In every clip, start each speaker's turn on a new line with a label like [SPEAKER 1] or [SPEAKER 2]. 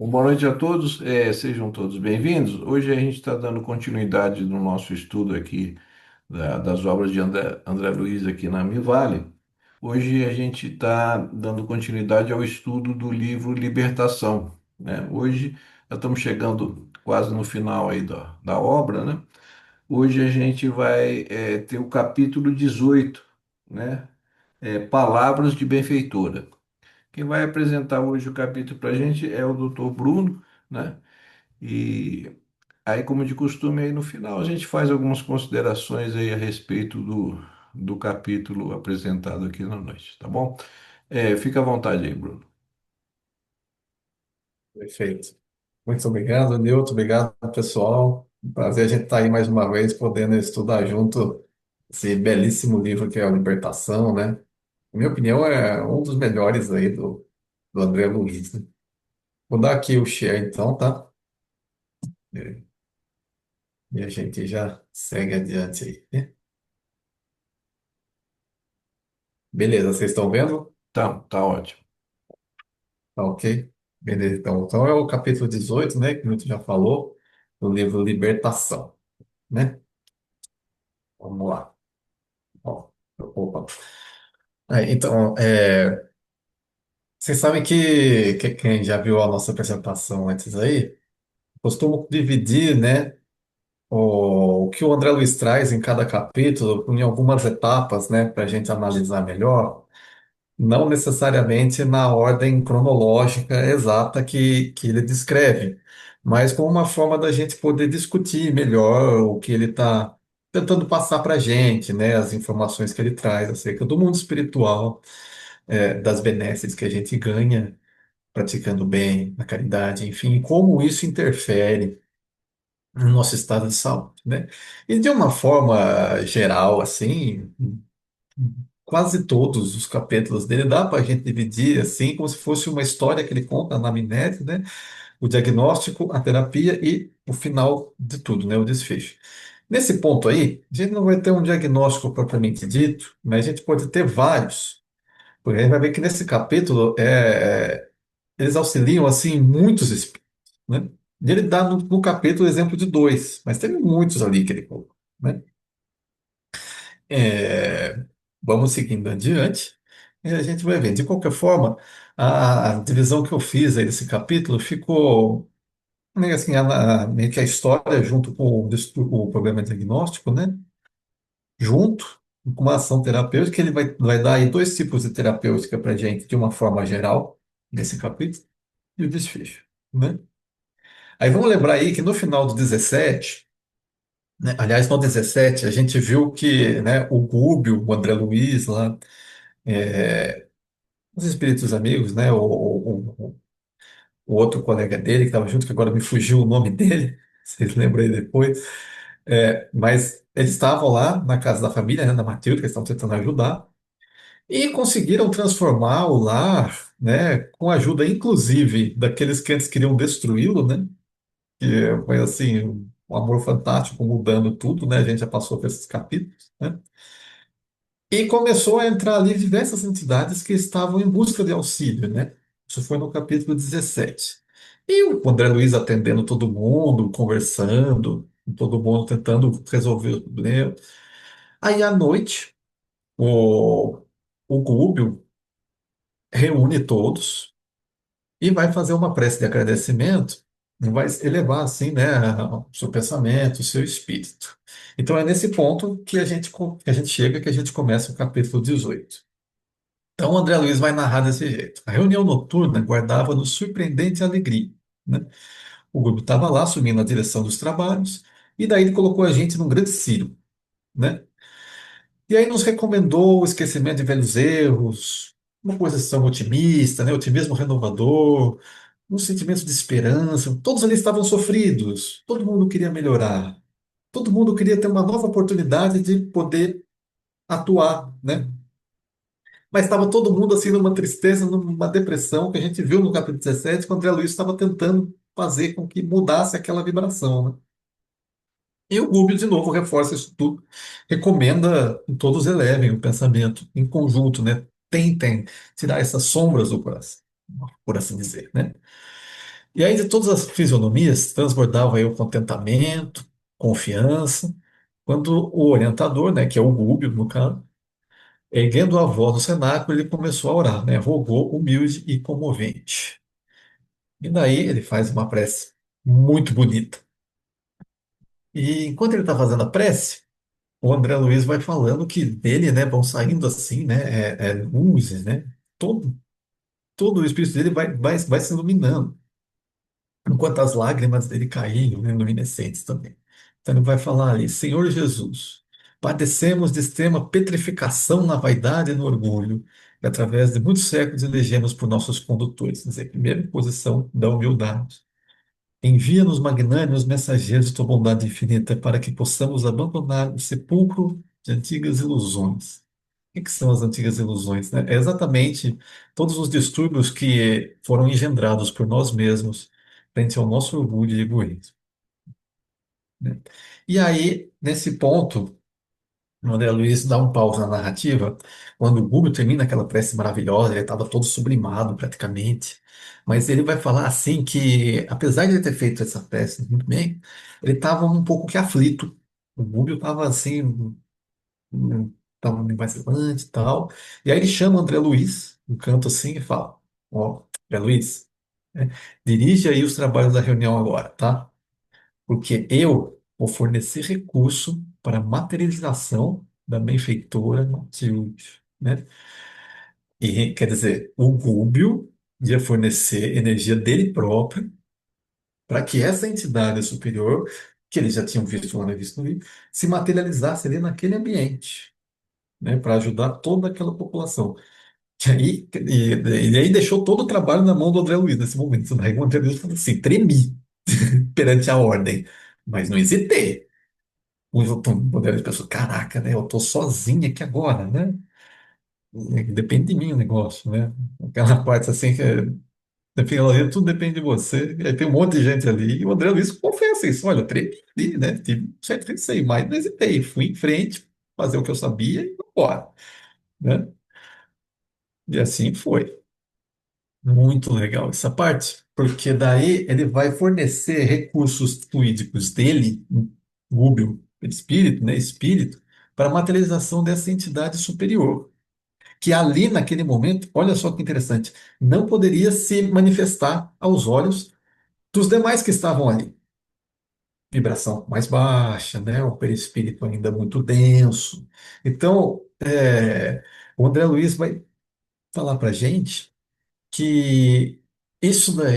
[SPEAKER 1] Boa noite a todos, sejam todos bem-vindos. Hoje a gente está dando continuidade no nosso estudo aqui das obras de André Luiz aqui na Mivale. Hoje a gente está dando continuidade ao estudo do livro Libertação, né? Hoje já estamos chegando quase no final aí da obra, né? Hoje a gente vai ter o capítulo 18, né? Palavras de Benfeitora. Quem vai apresentar hoje o capítulo para a gente é o Dr. Bruno, né? E aí, como de costume, aí no final a gente faz algumas considerações aí a respeito do capítulo apresentado aqui na noite, tá bom? Fica à vontade aí, Bruno.
[SPEAKER 2] Perfeito. Muito obrigado, Nilton. Obrigado, pessoal. Um prazer a gente estar aí mais uma vez, podendo estudar junto esse belíssimo livro que é a Libertação, né? Na minha opinião, é um dos melhores aí do André Luiz, né? Vou dar aqui o share, então, tá? E a gente já segue adiante aí, né? Beleza, vocês estão vendo?
[SPEAKER 1] Tá ótimo.
[SPEAKER 2] Tá ok? Beleza, então é o capítulo 18, né? Que o Nilton já falou, do livro Libertação, né? Vamos lá. Ó, opa. Vocês sabem que quem já viu a nossa apresentação antes aí, costumo dividir, né, o que o André Luiz traz em cada capítulo em algumas etapas, né, para a gente analisar melhor, não necessariamente na ordem cronológica exata que ele descreve, mas com uma forma da gente poder discutir melhor o que ele está tentando passar para a gente, né, as informações que ele traz acerca do mundo espiritual, das benesses que a gente ganha praticando bem, na caridade, enfim, como isso interfere no nosso estado de saúde, né? E de uma forma geral, assim, quase todos os capítulos dele dá para a gente dividir, assim, como se fosse uma história que ele conta na anamnese, né? O diagnóstico, a terapia e o final de tudo, né? O desfecho. Nesse ponto aí, a gente não vai ter um diagnóstico propriamente dito, mas a gente pode ter vários. Porque a gente vai ver que nesse capítulo eles auxiliam assim muitos espíritos, né? E ele dá no capítulo o exemplo de dois, mas tem muitos ali que ele colocou, né? É, vamos seguindo adiante e a gente vai ver. De qualquer forma, a divisão que eu fiz aí desse capítulo ficou meio assim, meio que a história junto com o problema diagnóstico, né? Junto com uma ação terapêutica, ele vai dar aí dois tipos de terapêutica para a gente, de uma forma geral, nesse capítulo, e o desfecho, né? Aí vamos lembrar aí que no final do 17, né, aliás, no 17, a gente viu que, né, o Gúbio, o André Luiz lá, é, os espíritos amigos, né, o outro colega dele que estava junto, que agora me fugiu o nome dele, vocês lembram aí depois, mas eles estavam lá na casa da família, né, da Matilde, que eles estavam tentando ajudar, e conseguiram transformar o lar, né, com a ajuda, inclusive, daqueles que antes queriam destruí-lo, né, que foi assim, um amor fantástico mudando tudo, né? A gente já passou por esses capítulos, né? E começou a entrar ali diversas entidades que estavam em busca de auxílio, né? Isso foi no capítulo 17. E o André Luiz atendendo todo mundo, conversando, todo mundo tentando resolver o problema. Aí à noite, o, o Gúbio reúne todos e vai fazer uma prece de agradecimento, e vai elevar assim, né, o seu pensamento, o seu espírito. Então é nesse ponto que que a gente chega, que a gente começa o capítulo 18. Então o André Luiz vai narrar desse jeito. A reunião noturna guardava-nos surpreendente alegria, né? O grupo estava lá assumindo a direção dos trabalhos e daí ele colocou a gente num grande círculo, né? E aí nos recomendou o esquecimento de velhos erros, uma posição otimista, né? Otimismo renovador, um sentimento de esperança. Todos ali estavam sofridos, todo mundo queria melhorar, todo mundo queria ter uma nova oportunidade de poder atuar, né? Mas estava todo mundo assim numa tristeza, numa depressão que a gente viu no capítulo 17, quando o André Luiz estava tentando fazer com que mudasse aquela vibração, né? E o Google, de novo, reforça isso tudo, recomenda que todos elevem o pensamento em conjunto, né? Tentem tirar essas sombras do coração, por assim dizer, né? E aí, de todas as fisionomias, transbordava aí o contentamento, confiança, quando o orientador, né, que é o Gúbio, no caso, erguendo a voz no cenáculo, ele começou a orar, né, rogou humilde e comovente. E daí ele faz uma prece muito bonita. E enquanto ele está fazendo a prece, o André Luiz vai falando que dele, né, vão saindo assim, né, luzes, né, todo, todo o espírito dele vai se iluminando. Enquanto as lágrimas dele caíam, né, luminescentes também. Então ele vai falar ali, Senhor Jesus, padecemos de extrema petrificação na vaidade e no orgulho, e através de muitos séculos elegemos por nossos condutores. Quer dizer, primeira posição da humildade. Envia-nos magnânimos mensageiros de tua bondade infinita para que possamos abandonar o sepulcro de antigas ilusões. O que são as antigas ilusões, né? É exatamente todos os distúrbios que foram engendrados por nós mesmos frente ao nosso orgulho e egoísmo, né? E aí, nesse ponto, o André Luiz dá um pause na narrativa, quando o Gubbio termina aquela prece maravilhosa, ele estava todo sublimado praticamente, mas ele vai falar assim que, apesar de ele ter feito essa prece muito bem, ele estava um pouco que aflito. O Gubbio estava assim, estava meio vacilante e tal, e aí ele chama o André Luiz, um canto assim, e fala, ó, André Luiz, né, dirige aí os trabalhos da reunião agora, tá? Porque eu vou fornecer recurso para a materialização da benfeitora Matilde, né? E, quer dizer, o Gúbio ia fornecer energia dele próprio para que essa entidade superior, que eles já tinham visto lá na vista no livro, se materializasse ali naquele ambiente, né? Para ajudar toda aquela população. E aí deixou todo o trabalho na mão do André Luiz nesse momento, né? E o André Luiz falou assim, tremi perante a ordem, mas não hesitei. O poder de pessoa, caraca, né? Eu tô sozinha aqui agora, né? Depende de mim o negócio, né? Aquela parte assim que no finalzinho tudo depende de você. E aí tem um monte de gente ali. E o André Luiz confessa isso. Olha, eu tremi ali, né? Tive um certo receio, mas não hesitei. Fui em frente, fazer o que eu sabia e vou embora, né? E assim foi. Muito legal essa parte, porque daí ele vai fornecer recursos fluídicos dele, Rubio, espírito, né? Espírito, para a materialização dessa entidade superior. Que ali naquele momento, olha só que interessante, não poderia se manifestar aos olhos dos demais que estavam ali. Vibração mais baixa, né? O perispírito ainda muito denso. Então, o André Luiz vai falar para a gente que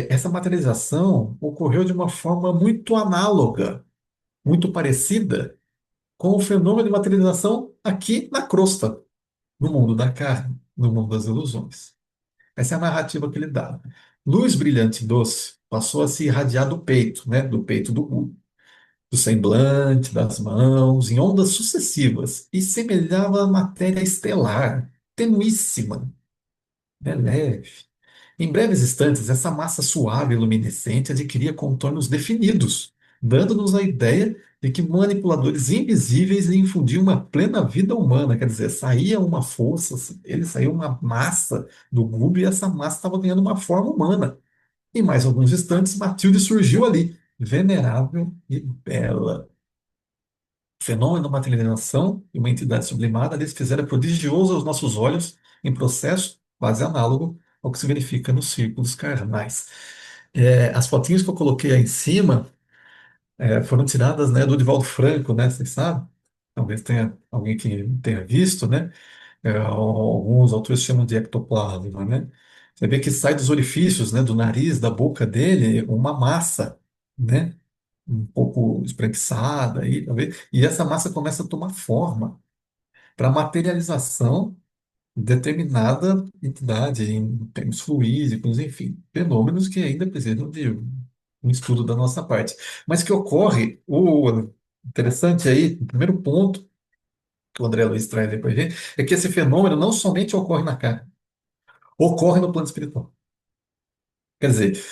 [SPEAKER 2] essa materialização ocorreu de uma forma muito análoga, muito parecida com o fenômeno de materialização aqui na crosta, no mundo da carne, no mundo das ilusões. Essa é a narrativa que ele dá. Luz brilhante e doce passou a se irradiar do peito, né, do peito do Gu, do semblante, das mãos, em ondas sucessivas, e semelhava a matéria estelar, tenuíssima, né, leve. Em breves instantes, essa massa suave e luminescente adquiria contornos definidos, dando-nos a ideia de que manipuladores invisíveis lhe infundiam uma plena vida humana, quer dizer, saía uma força, ele saía uma massa do globo e essa massa estava ganhando uma forma humana. Em mais alguns instantes, Matilde surgiu ali, venerável e bela. O fenômeno da materialização e uma entidade sublimada lhes fizera prodigioso aos nossos olhos, em processo quase análogo ao que se verifica nos círculos carnais. As fotinhas que eu coloquei aí em cima foram tiradas, né, do Divaldo Franco, né, vocês sabem? Talvez tenha alguém que tenha visto, né? Alguns autores chamam de ectoplasma, né? Você vê que sai dos orifícios, né, do nariz, da boca dele, uma massa, né? Um pouco espreguiçada, aí, tá vendo? E essa massa começa a tomar forma para materialização de determinada entidade, em termos fluídicos, enfim, fenômenos que ainda precisam de um estudo da nossa parte. Mas que ocorre, o interessante aí, o primeiro ponto que o André Luiz traz aí para a gente, é que esse fenômeno não somente ocorre na carne, ocorre no plano espiritual. Quer dizer,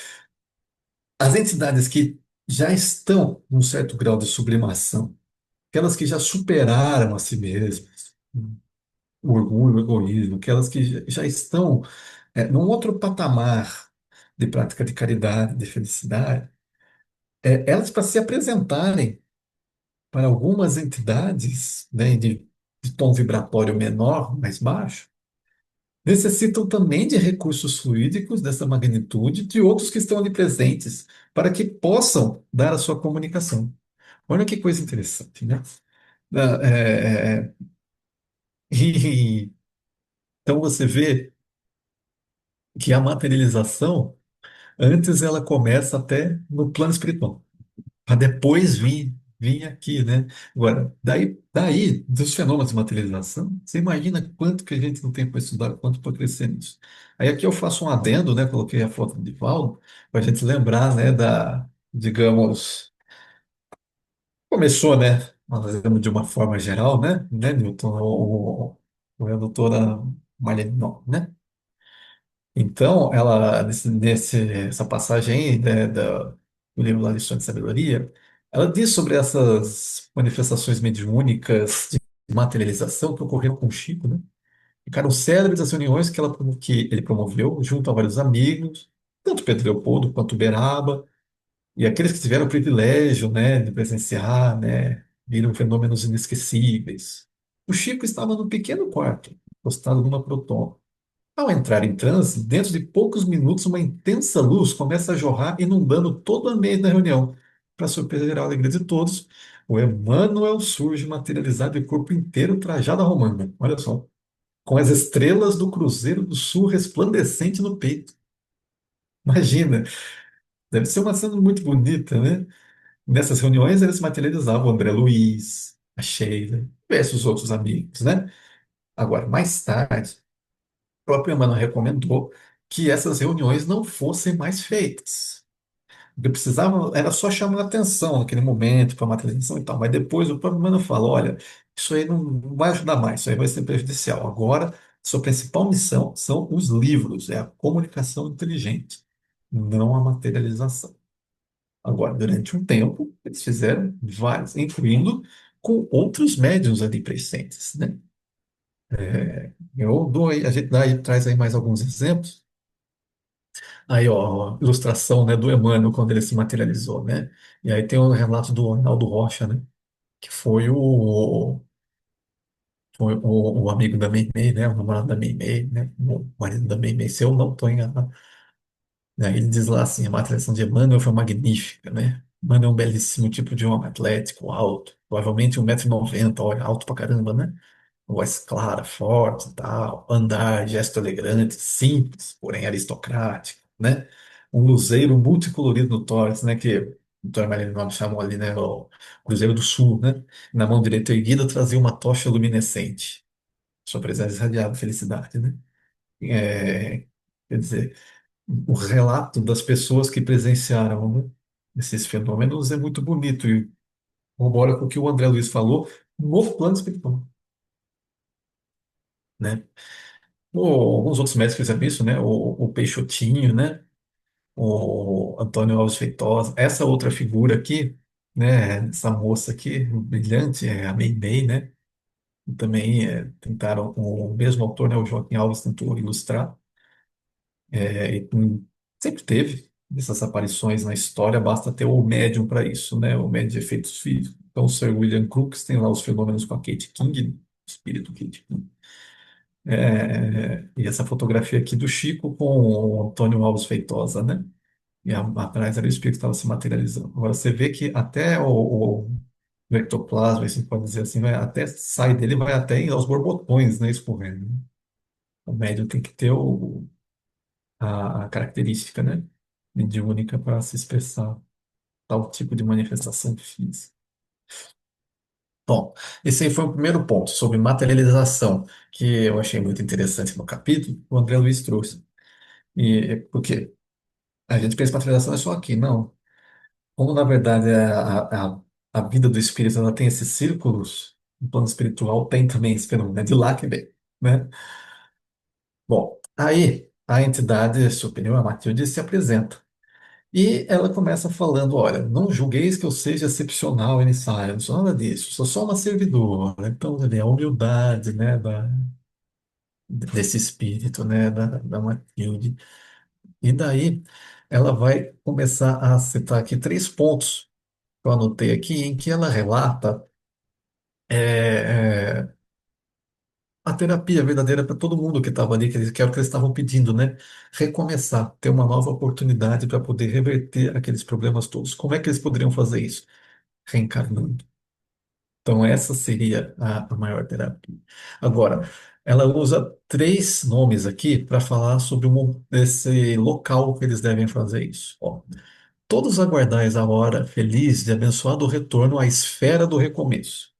[SPEAKER 2] as entidades que já estão num certo grau de sublimação, aquelas que já superaram a si mesmas, o orgulho, o egoísmo, aquelas que já estão num outro patamar, de prática de caridade, de felicidade, elas para se apresentarem para algumas entidades, né, de tom vibratório menor, mais baixo, necessitam também de recursos fluídicos dessa magnitude de outros que estão ali presentes, para que possam dar a sua comunicação. Olha que coisa interessante, né? Ah, e, então você vê que a materialização, antes ela começa até no plano espiritual, para depois vir aqui, né? Agora, daí, dos fenômenos de materialização, você imagina quanto que a gente não tem para estudar, quanto para crescer nisso. Aí aqui eu faço um adendo, né? Coloquei a foto de Paulo, para a gente lembrar, né, digamos, começou, né? Nós lemos de uma forma geral, né, Newton, a doutora Marlene, não, né? Então, essa passagem aí, né, do livro lá, Lições de Sabedoria, ela diz sobre essas manifestações mediúnicas de materialização que ocorreram com o Chico, né? Ficaram célebres as reuniões que ele promoveu junto a vários amigos, tanto Pedro Leopoldo quanto Beraba, e aqueles que tiveram o privilégio, né, de presenciar, né, viram fenômenos inesquecíveis. O Chico estava num pequeno quarto, encostado numa proton. Ao entrar em transe, dentro de poucos minutos, uma intensa luz começa a jorrar, inundando todo o ambiente da reunião. Para surpresa geral e alegria de todos, o Emmanuel surge materializado de corpo inteiro trajado à romana. Olha só, com as estrelas do Cruzeiro do Sul resplandecente no peito. Imagina, deve ser uma cena muito bonita, né? Nessas reuniões, eles materializavam o André Luiz, a Sheila, diversos outros amigos, né? Agora, mais tarde, o próprio Emmanuel recomendou que essas reuniões não fossem mais feitas. O que precisava era só chamar a atenção naquele momento para uma televisão e tal. Mas depois o próprio Emmanuel falou: olha, isso aí não vai ajudar mais, isso aí vai ser prejudicial. Agora, sua principal missão são os livros, é a comunicação inteligente, não a materialização. Agora, durante um tempo, eles fizeram vários, incluindo com outros médiuns ali presentes, né? A gente daí traz aí mais alguns exemplos. Aí, ó, ilustração, né, do Emmanuel quando ele se materializou, né? E aí tem o relato do Arnaldo Rocha, né? Que foi o amigo da Meimei, né? O namorado da Meimei, né? O marido da Meimei, se eu não estou enganado. Aí ele diz lá assim, a materialização de Emmanuel foi magnífica, né? Emmanuel é um belíssimo tipo de homem atlético, alto, provavelmente 1,90 m, olha, alto pra caramba, né? Voz clara, forte, e tal, andar, gesto elegante, simples, porém aristocrático, né? Um luzeiro multicolorido no tórax, né? Que o Dr. Marilyn Nobre chamou ali, né? O Cruzeiro do Sul, né? Na mão direita erguida trazia uma tocha luminescente. Sua presença irradiava felicidade, né? Quer dizer, o relato das pessoas que presenciaram, né, esses fenômenos é muito bonito e corrobora com o que o André Luiz falou no plano espiritual, né? Alguns outros médicos fizeram isso, né? O Peixotinho, né? O Antônio Alves Feitosa, essa outra figura aqui, né? Essa moça aqui, brilhante, é a Meimei, né? Também tentaram, o mesmo autor, né? O Joaquim Alves tentou ilustrar, sempre teve essas aparições na história, basta ter o médium para isso, né? O médium de efeitos físicos. Então, o Sir William Crookes tem lá os fenômenos com a Kate King, o espírito Kate King. E essa fotografia aqui do Chico com o Antônio Alves Feitosa, né? E atrás era o espírito que estava se materializando. Agora você vê que até o ectoplasma, assim, pode dizer assim, até sai dele, vai até aos borbotões, né? Escorrendo. O médium tem que ter a característica, né? Mediúnica para se expressar tal tipo de manifestação física. Bom, esse aí foi o primeiro ponto sobre materialização, que eu achei muito interessante no capítulo, que o André Luiz trouxe. E porque a gente pensa que materialização é só aqui, não. Como na verdade a vida do espírito ela tem esses círculos, no plano espiritual tem também esse fenômeno, é de lá que vem, né? Bom, aí a entidade superior, a Matilde, se apresenta. E ela começa falando: olha, não julgueis que eu seja excepcional em ensaio, não sou nada disso, sou só uma servidora. Então, é a humildade, né, desse espírito, né, da Matilde. E daí ela vai começar a citar aqui três pontos que eu anotei aqui, em que ela relata é, a terapia verdadeira para todo mundo que estava ali, que era o que eles estavam pedindo, né? Recomeçar, ter uma nova oportunidade para poder reverter aqueles problemas todos. Como é que eles poderiam fazer isso? Reencarnando. Então, essa seria a maior terapia. Agora, ela usa três nomes aqui para falar sobre esse local que eles devem fazer isso. Ó, todos aguardais a hora feliz de abençoado retorno à esfera do recomeço.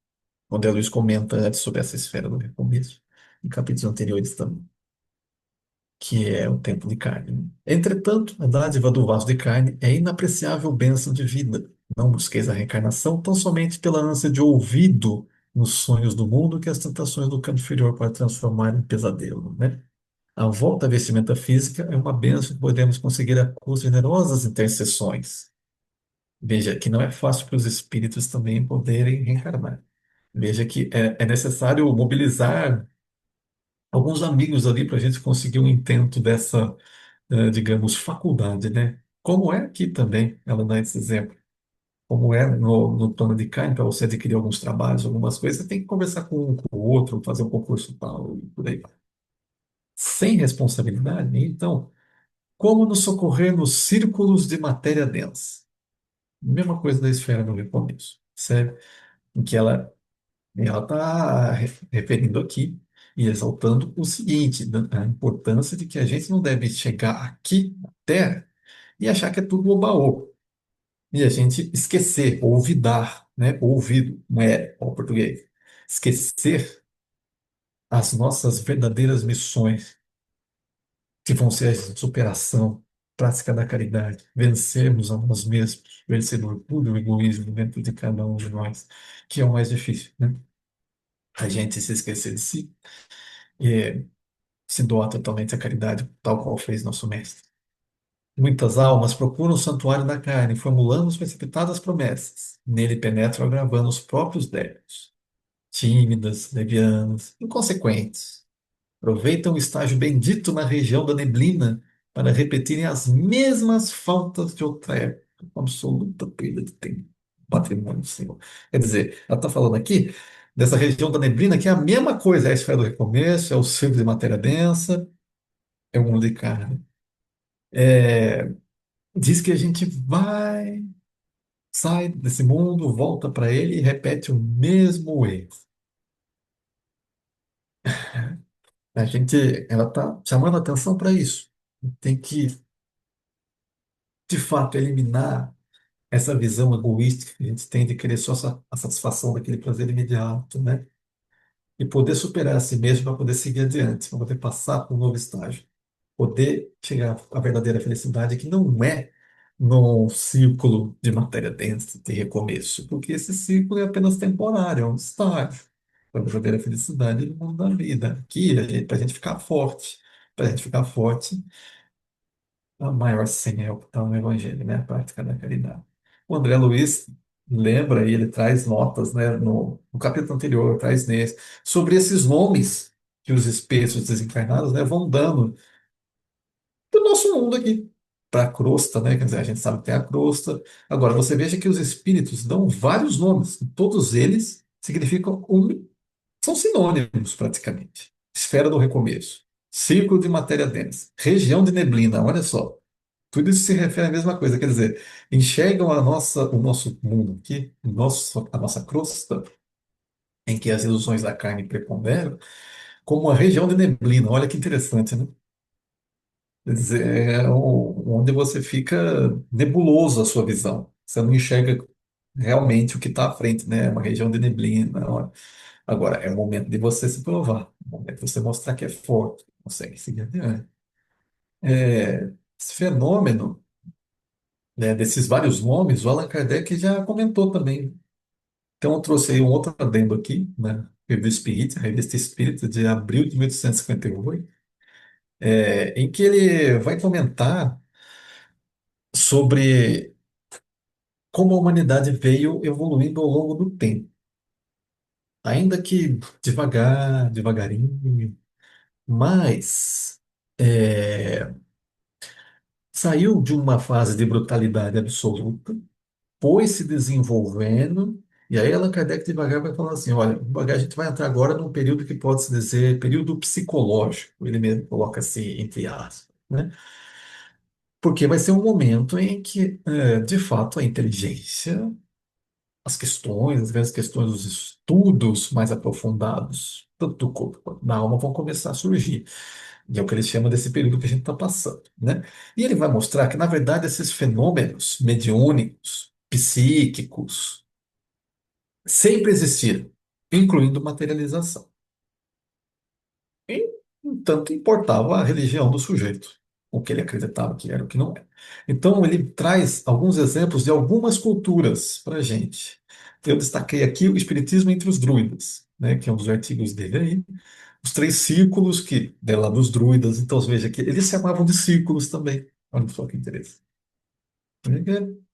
[SPEAKER 2] Quando a Luiz comenta antes sobre essa esfera do recomeço, em capítulos anteriores também, que é o tempo de carne, né? Entretanto, a dádiva do vaso de carne é inapreciável bênção de vida. Não busqueis a reencarnação tão somente pela ânsia de ouvido nos sonhos do mundo que as tentações do campo inferior podem transformar em pesadelo, né? A volta à vestimenta física é uma bênção que podemos conseguir a custo de generosas intercessões. Veja que não é fácil para os espíritos também poderem reencarnar. Veja que é necessário mobilizar alguns amigos ali para a gente conseguir um intento dessa, digamos, faculdade, né? Como é aqui também, ela dá esse exemplo. Como é no plano de carne, para você adquirir alguns trabalhos, algumas coisas, você tem que conversar com um com o outro, fazer um concurso tal, e por aí vai. Sem responsabilidade, então, como nos socorrer nos círculos de matéria densa? Mesma coisa da esfera do recomeço, certo? Em que ela está referindo aqui e exaltando o seguinte, a importância de que a gente não deve chegar aqui na Terra e achar que é tudo oba-oba. E a gente esquecer, olvidar, né? Ouvido, não é o português. Esquecer as nossas verdadeiras missões, que vão ser a superação, prática da caridade, vencermos a nós mesmos, vencer o orgulho e o egoísmo dentro de cada um de nós, que é o mais difícil, né? A gente se esquecer de si e se doar totalmente à caridade, tal qual fez nosso mestre. Muitas almas procuram o santuário da carne, formulando as precipitadas promessas. Nele penetram agravando os próprios débitos. Tímidas, levianas, inconsequentes. Aproveitam o estágio bendito na região da neblina para repetirem as mesmas faltas de outra época. Uma absoluta perda de tempo. Patrimônio do Senhor. Quer dizer, ela está falando aqui dessa região da neblina, que é a mesma coisa, é a esfera do recomeço, é o círculo de matéria densa, é o mundo de carne. É, diz que a gente vai, sai desse mundo, volta para ele e repete o mesmo erro. A gente, ela está chamando a atenção para isso. Tem que, de fato, eliminar essa visão egoísta que a gente tem de querer só a satisfação daquele prazer imediato, né? E poder superar a si mesmo para poder seguir adiante, para poder passar para um novo estágio. Poder chegar à verdadeira felicidade, que não é num círculo de matéria densa, de recomeço, porque esse círculo é apenas temporário, é um estágio. A verdadeira felicidade no mundo da vida. Aqui, para a gente ficar forte. Para a gente ficar forte, a maior senha é o que está no Evangelho, né? A prática da caridade. O André Luiz lembra e ele traz notas, né? No capítulo anterior, traz nesse, sobre esses nomes que os espíritos desencarnados, né, vão dando do nosso mundo aqui. Para a crosta, né? Quer dizer, a gente sabe que tem a crosta. Agora, você veja que os espíritos dão vários nomes. Todos eles significam são sinônimos praticamente. Esfera do recomeço, círculo de matéria densa, região de neblina. Olha só, tudo isso se refere à mesma coisa. Quer dizer, enxergam o nosso mundo aqui, a nossa crosta, em que as ilusões da carne preponderam, como uma região de neblina. Olha que interessante, né? Quer dizer, onde você fica nebuloso a sua visão. Você não enxerga realmente o que está à frente, né? É uma região de neblina. Agora, é o momento de você se provar. É o momento de você mostrar que é forte. Consegue seguir adiante. Esse fenômeno, né, desses vários nomes, o Allan Kardec já comentou também. Então, eu trouxe aí um outro adendo aqui, né? Revista Espírita, Revista Espírita de abril de 1858, em que ele vai comentar sobre como a humanidade veio evoluindo ao longo do tempo. Ainda que devagar, devagarinho, mas saiu de uma fase de brutalidade absoluta, foi se desenvolvendo, e aí Allan Kardec devagar vai falando assim, olha, devagar a gente vai entrar agora num período que pode se dizer período psicológico, ele mesmo coloca assim, entre aspas, né? Porque vai ser um momento em que, de fato, a inteligência, as questões, as grandes questões dos estudos mais aprofundados, tanto do corpo quanto da alma, vão começar a surgir. E é o que ele chama desse período que a gente está passando, né? E ele vai mostrar que, na verdade, esses fenômenos mediúnicos, psíquicos, sempre existiram, incluindo materialização. E, tanto importava a religião do sujeito, o que ele acreditava que era o que não era. Então, ele traz alguns exemplos de algumas culturas para a gente. Eu destaquei aqui o Espiritismo entre os druidas, né, que é um dos artigos dele aí. Os três círculos que deram lá dos druidas. Então, você veja que eles se chamavam de círculos também. Olha só que interessante. É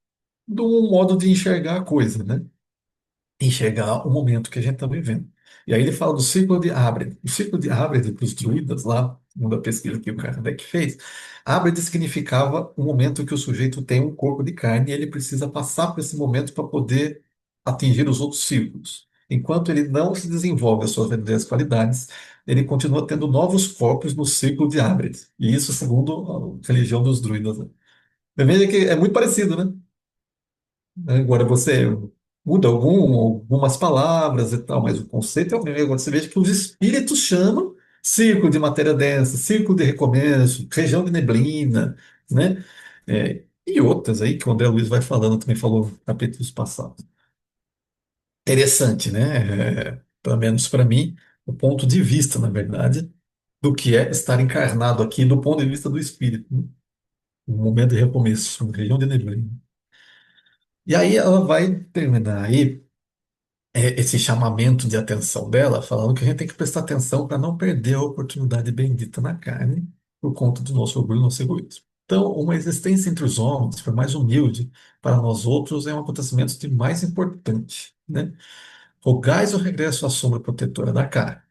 [SPEAKER 2] de um modo de enxergar a coisa, né? Enxergar o momento que a gente está vivendo. E aí ele fala do círculo de Ábrede. O círculo de Ábrede para os druidas, lá, uma pesquisa que o Kardec fez, Ábrede significava o momento que o sujeito tem um corpo de carne e ele precisa passar por esse momento para poder atingir os outros círculos. Enquanto ele não se desenvolve as suas verdadeiras qualidades, ele continua tendo novos corpos no círculo de Ábrede. E isso segundo a religião dos druidas, né? Veja que é muito parecido, né? Agora você muda algumas palavras e tal, mas o conceito é o mesmo. Agora você veja que os espíritos chamam círculo de matéria densa, círculo de recomeço, região de neblina, né? E outras aí que o André Luiz vai falando, também falou em capítulos passados. Interessante, né? Pelo menos para mim, o ponto de vista, na verdade, do que é estar encarnado aqui do ponto de vista do espírito, né? Um momento de recomeço, uma região de neblina. E aí ela vai terminar aí esse chamamento de atenção dela, falando que a gente tem que prestar atenção para não perder a oportunidade bendita na carne por conta do nosso orgulho e nosso egoísmo. Então, uma existência entre os homens, por mais humilde, para nós outros é um acontecimento de mais importante, né? Rogais o regresso à sombra protetora da carne,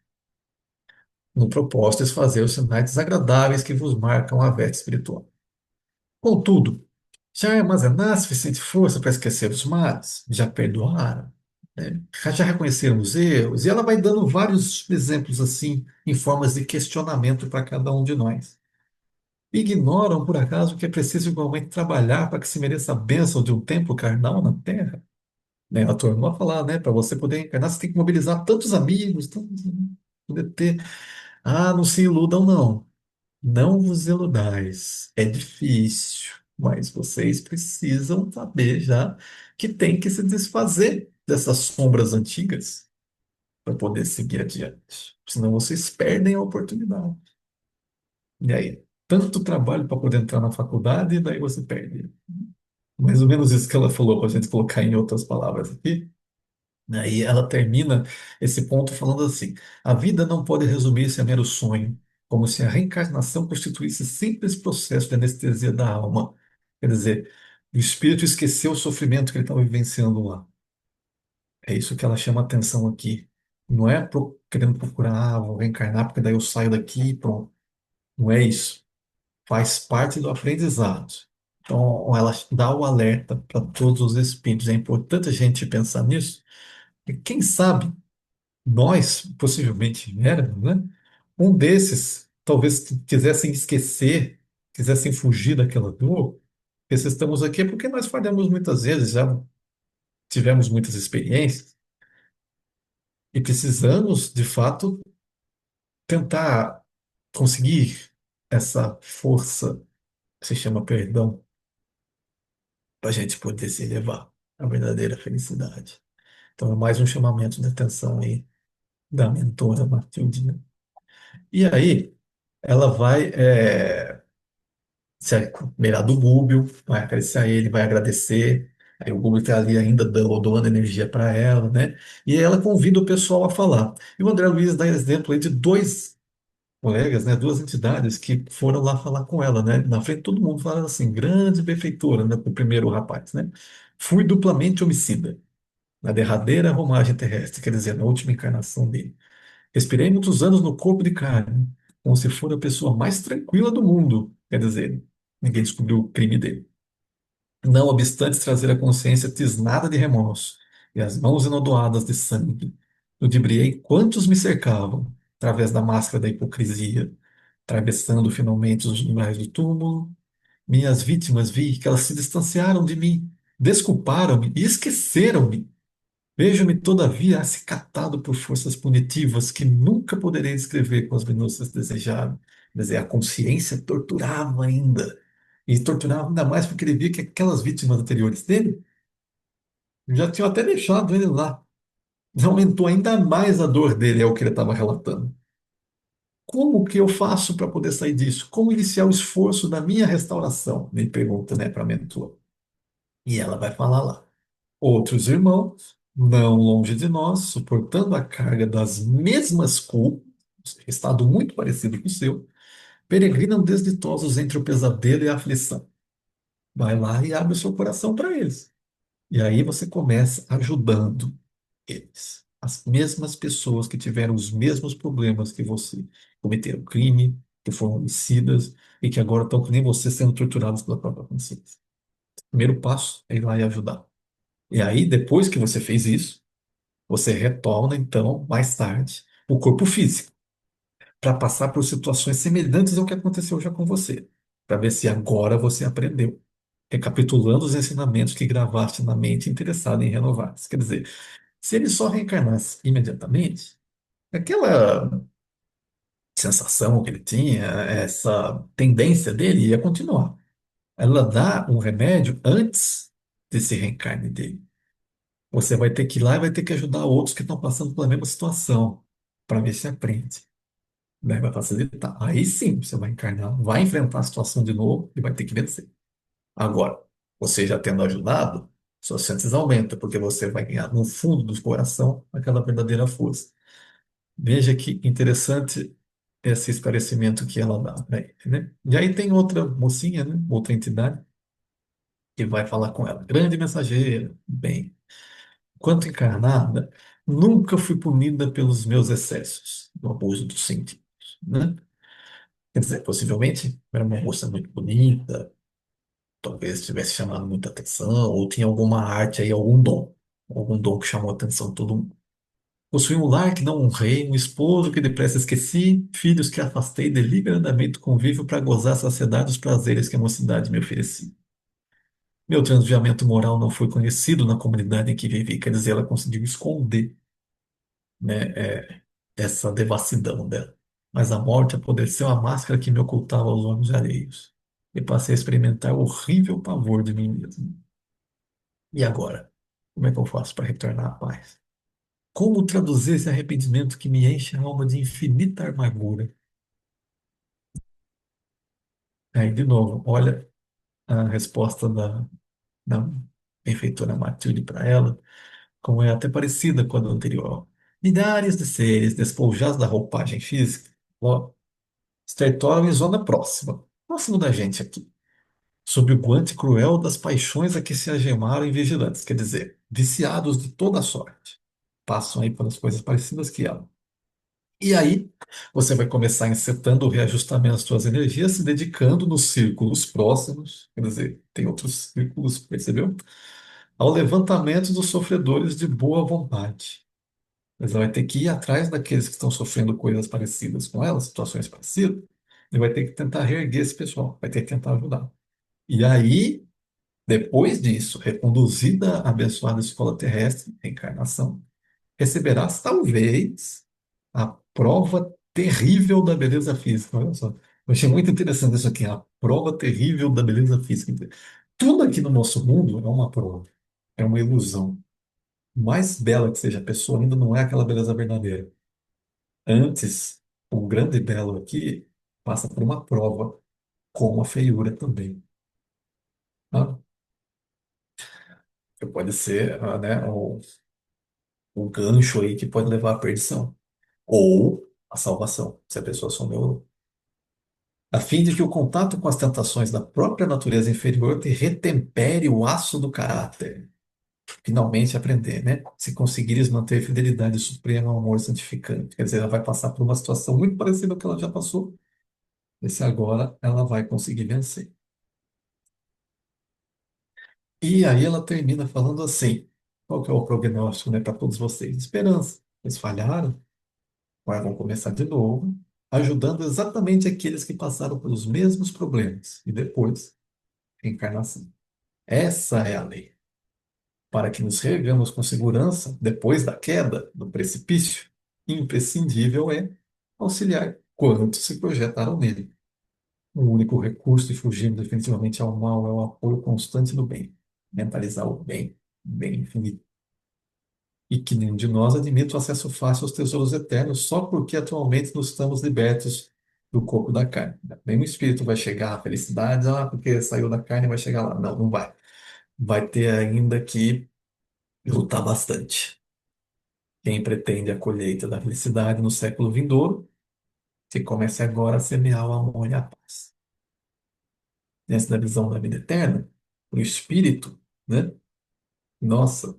[SPEAKER 2] no propósito de fazer os sinais desagradáveis que vos marcam a veste espiritual. Contudo, já armazenaram suficiente força para esquecer os males? Já perdoaram? Né? Já reconheceram os erros? E ela vai dando vários exemplos assim, em formas de questionamento para cada um de nós. Ignoram, por acaso, que é preciso igualmente trabalhar para que se mereça a bênção de um templo carnal na Terra? Né? A tua irmã falar, né? Para você poder encarnar, você tem que mobilizar tantos amigos, tantos, poder ter. Ah, não se iludam, não. Não vos iludais. É difícil, mas vocês precisam saber já que tem que se desfazer dessas sombras antigas para poder seguir adiante. Senão vocês perdem a oportunidade. E aí, tanto trabalho para poder entrar na faculdade, e daí você perde. Mais ou menos isso que ela falou, para a gente colocar em outras palavras aqui. Aí ela termina esse ponto falando assim: a vida não pode resumir-se a mero sonho, como se a reencarnação constituísse simples processo de anestesia da alma. Quer dizer, o espírito esqueceu o sofrimento que ele estava vivenciando lá. É isso que ela chama atenção aqui. Não é querendo procurar, vou reencarnar porque daí eu saio daqui e pronto. Não é isso. Faz parte do aprendizado. Então, ela dá o alerta para todos os espíritos. É importante a gente pensar nisso. E quem sabe nós, possivelmente éramos, né? Um desses, talvez quisessem esquecer, quisessem fugir daquela dor. Porque se estamos aqui é porque nós falhamos muitas vezes, já tivemos muitas experiências e precisamos, de fato, tentar conseguir essa força que se chama perdão para a gente poder se elevar à verdadeira felicidade. Então, é mais um chamamento de atenção aí da mentora Matilde, né? E aí, ela vai se lembrar do Gúbio, vai acariciar ele, vai agradecer. Aí o Gúbio está ali ainda doando energia para ela, né? E ela convida o pessoal a falar. E o André Luiz dá exemplo aí de dois colegas, né? Duas entidades que foram lá falar com ela, né? Na frente de todo mundo, falando assim, grande benfeitora, né? O primeiro rapaz, né? Fui duplamente homicida, na derradeira romagem terrestre, quer dizer, na última encarnação dele. Respirei muitos anos no corpo de carne, como se for a pessoa mais tranquila do mundo, quer dizer. Ninguém descobriu o crime dele. Não obstante trazer a consciência tisnada de remorso e as mãos enodoadas de sangue, ludibriei quantos me cercavam, através da máscara da hipocrisia, atravessando finalmente os umbrais do túmulo. Minhas vítimas vi que elas se distanciaram de mim, desculparam-me e esqueceram-me. Vejo-me, todavia, acicatado por forças punitivas que nunca poderei descrever com as minúcias desejadas. Quer dizer, a consciência torturava ainda. E torturava ainda mais porque ele via que aquelas vítimas anteriores dele já tinham até deixado ele lá. Aumentou ainda mais a dor dele, é o que ele estava relatando. Como que eu faço para poder sair disso? Como iniciar o esforço da minha restauração? Me pergunta, né, para a mentora. E ela vai falar lá. Outros irmãos, não longe de nós, suportando a carga das mesmas culpas, estado muito parecido com o seu, peregrinam desditosos entre o pesadelo e a aflição. Vai lá e abre o seu coração para eles. E aí você começa ajudando eles. As mesmas pessoas que tiveram os mesmos problemas que você, cometeram crime, que foram homicidas e que agora estão que nem você sendo torturados pela própria consciência. O primeiro passo é ir lá e ajudar. E aí, depois que você fez isso, você retorna, então, mais tarde, o corpo físico, para passar por situações semelhantes ao que aconteceu já com você, para ver se agora você aprendeu, recapitulando os ensinamentos que gravaste na mente interessada em renovar. Quer dizer, se ele só reencarnasse imediatamente, aquela sensação que ele tinha, essa tendência dele ia continuar. Ela dá um remédio antes desse reencarne dele. Você vai ter que ir lá e vai ter que ajudar outros que estão passando pela mesma situação, para ver se aprende. Daí vai facilitar. Aí sim, você vai encarnar, vai enfrentar a situação de novo e vai ter que vencer. Agora, você já tendo ajudado, suas chances aumentam, porque você vai ganhar no fundo do coração aquela verdadeira força. Veja que interessante esse esclarecimento que ela dá para ele, né? E aí tem outra mocinha, né? Outra entidade, que vai falar com ela. Grande mensageira, bem. Quanto encarnada, nunca fui punida pelos meus excessos, no abuso dos sentidos, né? Quer dizer, possivelmente era uma moça muito bonita, talvez tivesse chamado muita atenção, ou tinha alguma arte aí, algum dom que chamou a atenção de todo mundo. Possui um lar que não honrei, um esposo que depressa esqueci, filhos que afastei deliberadamente do convívio para gozar a saciedade dos prazeres que a mocidade me oferecia. Meu transviamento moral não foi conhecido na comunidade em que vivi, quer dizer, ela conseguiu esconder, né, essa devassidão dela. Mas a morte apodreceu a máscara que me ocultava aos olhos alheios. E passei a experimentar o horrível pavor de mim mesmo. E agora? Como é que eu faço para retornar à paz? Como traduzir esse arrependimento que me enche a alma de infinita amargura? Aí, de novo, olha a resposta da benfeitora Matilde para ela, como é até parecida com a do anterior. Milhares de seres despojados da roupagem física, ó, estertoram em zona próxima, próximo da gente aqui, sob o guante cruel das paixões a que se algemaram em vigilantes, quer dizer, viciados de toda sorte. Passam aí pelas coisas parecidas que ela. E aí, você vai começar encetando o reajustamento das suas energias, se dedicando nos círculos próximos, quer dizer, tem outros círculos, percebeu? Ao levantamento dos sofredores de boa vontade. Mas ela vai ter que ir atrás daqueles que estão sofrendo coisas parecidas com ela, situações parecidas, e vai ter que tentar reerguer esse pessoal, vai ter que tentar ajudar. E aí, depois disso, reconduzida à abençoada escola terrestre, reencarnação, receberás talvez a prova terrível da beleza física. Olha só, eu achei muito interessante isso aqui, a prova terrível da beleza física. Tudo aqui no nosso mundo é uma prova, é uma ilusão. Mais bela que seja a pessoa, ainda não é aquela beleza verdadeira. Antes, o grande e belo aqui passa por uma prova, como a feiura também. Tá? Que pode ser, né, o gancho aí que pode levar à perdição. Ou a salvação, se a pessoa souber, a fim de que o contato com as tentações da própria natureza inferior te retempere o aço do caráter. Finalmente aprender, né? Se conseguires manter fidelidade suprema ao amor santificante. Quer dizer, ela vai passar por uma situação muito parecida com que ela já passou. E se agora ela vai conseguir vencer. E aí ela termina falando assim: qual que é o prognóstico, né, para todos vocês? Esperança. Eles falharam, mas vão começar de novo, ajudando exatamente aqueles que passaram pelos mesmos problemas. E depois, reencarnação. Essa é a lei. Para que nos reergamos com segurança depois da queda do precipício, imprescindível é auxiliar quantos se projetaram nele. O único recurso de fugir definitivamente ao mal é o apoio constante do bem. Mentalizar o bem infinito. E que nenhum de nós admite o acesso fácil aos tesouros eternos só porque atualmente nos estamos libertos do corpo da carne. Nenhum espírito vai chegar à felicidade, porque saiu da carne e vai chegar lá. Não, não vai. Vai ter ainda que lutar bastante. Quem pretende a colheita da felicidade no século vindouro, que comece agora a semear o amor e a paz. Nessa da visão da vida eterna, o espírito, né? Nossa,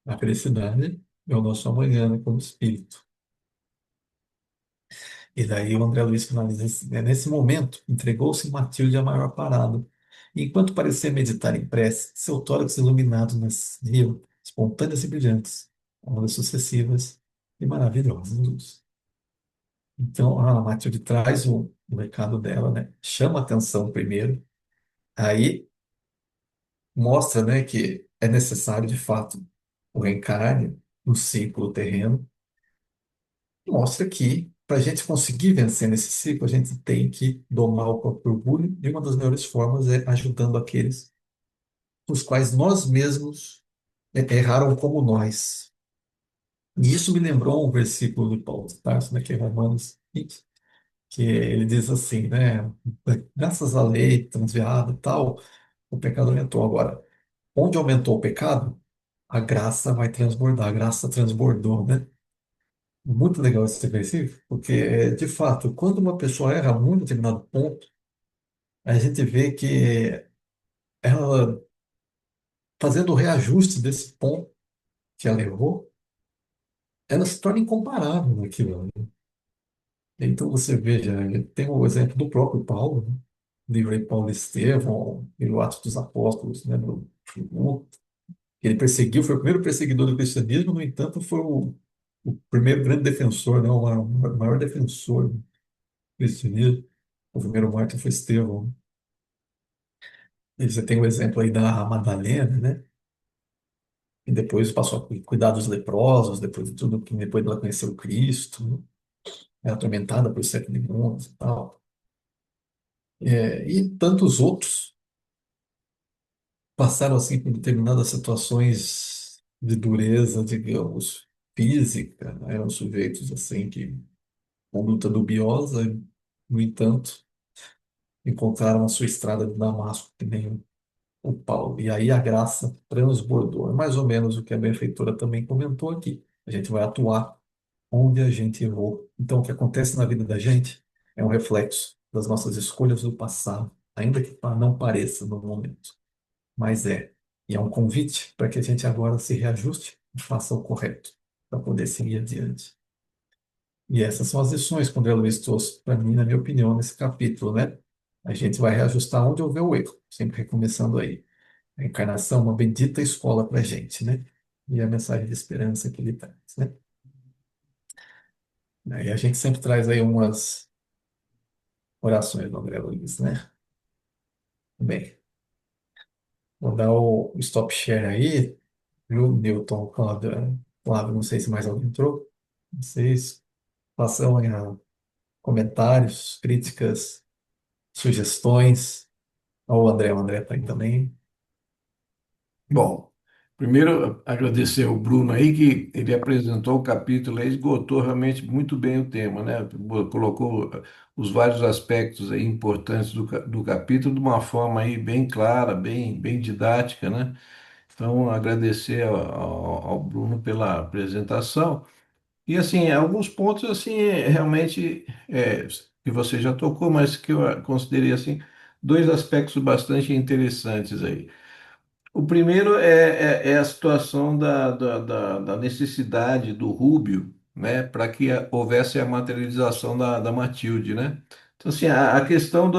[SPEAKER 2] a felicidade é o nosso amanhã, né, como espírito. E daí o André Luiz finaliza assim, né? Nesse momento, entregou-se Matilde à maior parada. E enquanto parecia meditar em prece, seu tórax iluminado nasciam espontâneas e brilhantes, ondas sucessivas e maravilhosas luzes. Então, a Matilde traz o recado dela, né? Chama atenção primeiro, aí mostra, né, que é necessário, de fato, o reencarne no ciclo terreno. Mostra que, para a gente conseguir vencer nesse ciclo, a gente tem que domar o próprio orgulho, e uma das melhores formas é ajudando aqueles os quais nós mesmos erraram como nós. E isso me lembrou um versículo de Paulo de Tarso, né, que é Romanos 15, que ele diz assim, né, graças à lei transviada e tal, o pecado aumentou. Agora, onde aumentou o pecado, a graça vai transbordar, a graça transbordou, né? Muito legal esse versículo, porque, de fato, quando uma pessoa erra muito em determinado ponto, a gente vê que ela, fazendo o reajuste desse ponto que ela errou, ela se torna incomparável naquilo, né? Então, você veja, tem o exemplo do próprio Paulo, né? Livro aí Paulo e Estevão, e o Atos dos Apóstolos, né? Ele perseguiu, foi o primeiro perseguidor do cristianismo, no entanto, foi o primeiro grande defensor, né? O maior defensor do cristianismo. O primeiro mártir foi Estevão. E você tem o exemplo aí da Madalena, né? E depois passou a cuidar dos leprosos, depois de tudo, depois ela conheceu Cristo, né? Era atormentada por sete demônios e tal. E tantos outros passaram assim por determinadas situações de dureza, digamos, física, né? Eram sujeitos assim que conduta dubiosa, no entanto, encontraram a sua estrada de Damasco, que nem o Paulo. E aí a graça transbordou. É mais ou menos o que a benfeitora também comentou aqui. A gente vai atuar onde a gente errou. Então, o que acontece na vida da gente é um reflexo das nossas escolhas do passado, ainda que não pareça no momento, mas é. E é um convite para que a gente agora se reajuste e faça o correto, para poder seguir adiante. E essas são as lições que o André Luiz trouxe para mim, na minha opinião, nesse capítulo, né? A gente vai reajustar onde houver o erro, sempre recomeçando aí. A encarnação é uma bendita escola para a gente, né? E a mensagem de esperança que ele traz, né? E a gente sempre traz aí umas orações do André Luiz, né? Bem, vou dar o stop share aí, viu, Newton, Cláudio, Flávio, não sei se mais alguém entrou. Vocês passam aí a comentários, críticas, sugestões. O André tá aí também.
[SPEAKER 1] Bom, primeiro agradecer ao Bruno aí que ele apresentou o capítulo e esgotou realmente muito bem o tema, né? Colocou os vários aspectos aí importantes do capítulo de uma forma aí bem clara, bem didática, né? Então, agradecer ao Bruno pela apresentação. E assim, alguns pontos assim, realmente que você já tocou, mas que eu considerei assim dois aspectos bastante interessantes aí. O primeiro é a situação da necessidade do Rúbio, né, para que houvesse a materialização da Matilde, né? Então, assim, a questão